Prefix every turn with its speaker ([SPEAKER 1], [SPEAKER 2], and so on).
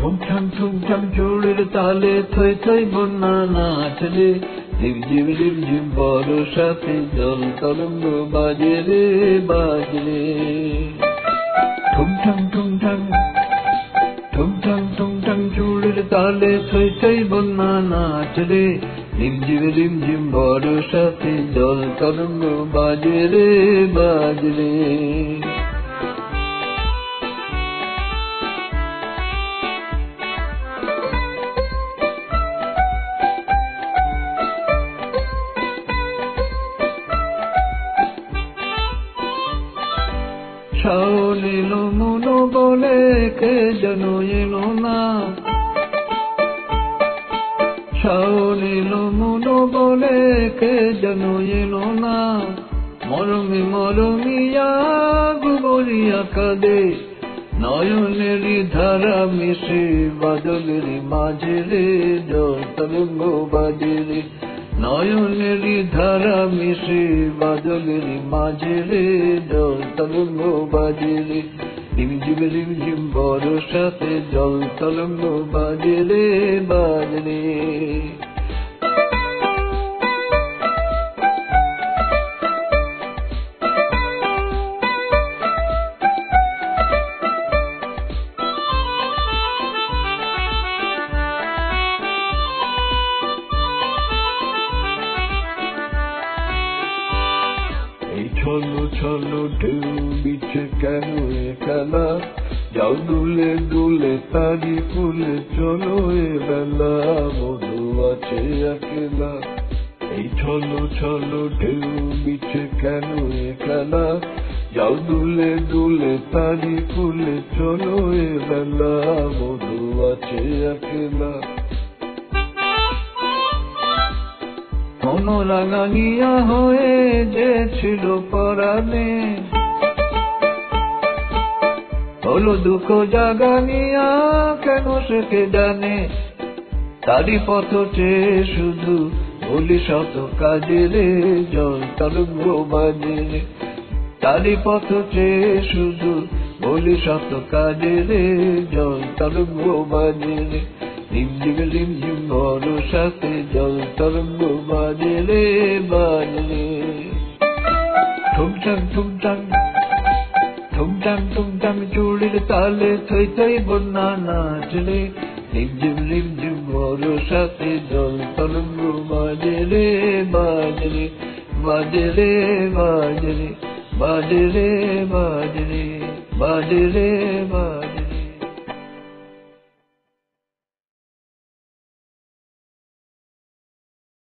[SPEAKER 1] ঠুমঠাম চুড়ির তালে থই থই বন্যা নাচলে, রিমঝিম বর্ষাতে জল তরঙ্গ বাজে রে বাজরে। ঠুমঠাম চুড়ির তালে থই থই বন্যা নাচলে, রিমঝিম বর্ষাতে জল তরঙ্গ বাজে রে বাজরে। শাওন এলো মনো বলে কে যেন এলো না, শাওন এলো মনো বলে কে যেন এলো না, মরমিয়া গুবরিয়া কাঁদে, নয়নেরই ধারা মিশে বাদলেরই মাঝে রে জল তরঙ্গ বাজে রে। নয়নেরই ধারা মিশে বাদলেরই মাঝে রে জল তরঙ্গ বাজে রে। রিমঝিম বর্ষাতে জল তরঙ্গ বাজে রে বাজরে। ছলো ঢেউ বিছে কেন এ খেলা, যাও দুলে দুলে তারি ফুলে চলো এ বেলা, মধু আছে একলা। এই ছলো ঢেউ বিছে কেন এ খেলা, যাও দুলে দুলে তারি ফুলে চলো এ বেলা, মধু আছে একলা। মনো রাঙানিয়া হয়ে যে ছিল পরাণে, হলো দুঃখ জাগানিয়া কেন সে কে জানে, তারি পথ চেয়ে শুধু বলি শত কাজে রে জল তরঙ্গ বাজে রে। তারি পথ চেয়ে শুধু বলি শত কাজে রে জল তরঙ্গ বাজে রে। রিমঝিম বর্ষাতে জল তরঙ্গ বাজে রে বাজরে। ঠুমঠাম চুড়ির তালে থই থই বন্যা নাচলে, রিমঝিম বর্ষাতে জল তরঙ্গ বাজে রে বাজরে। বাজরে বাজরে বাজরে বাজরে বাজরে বাজরে।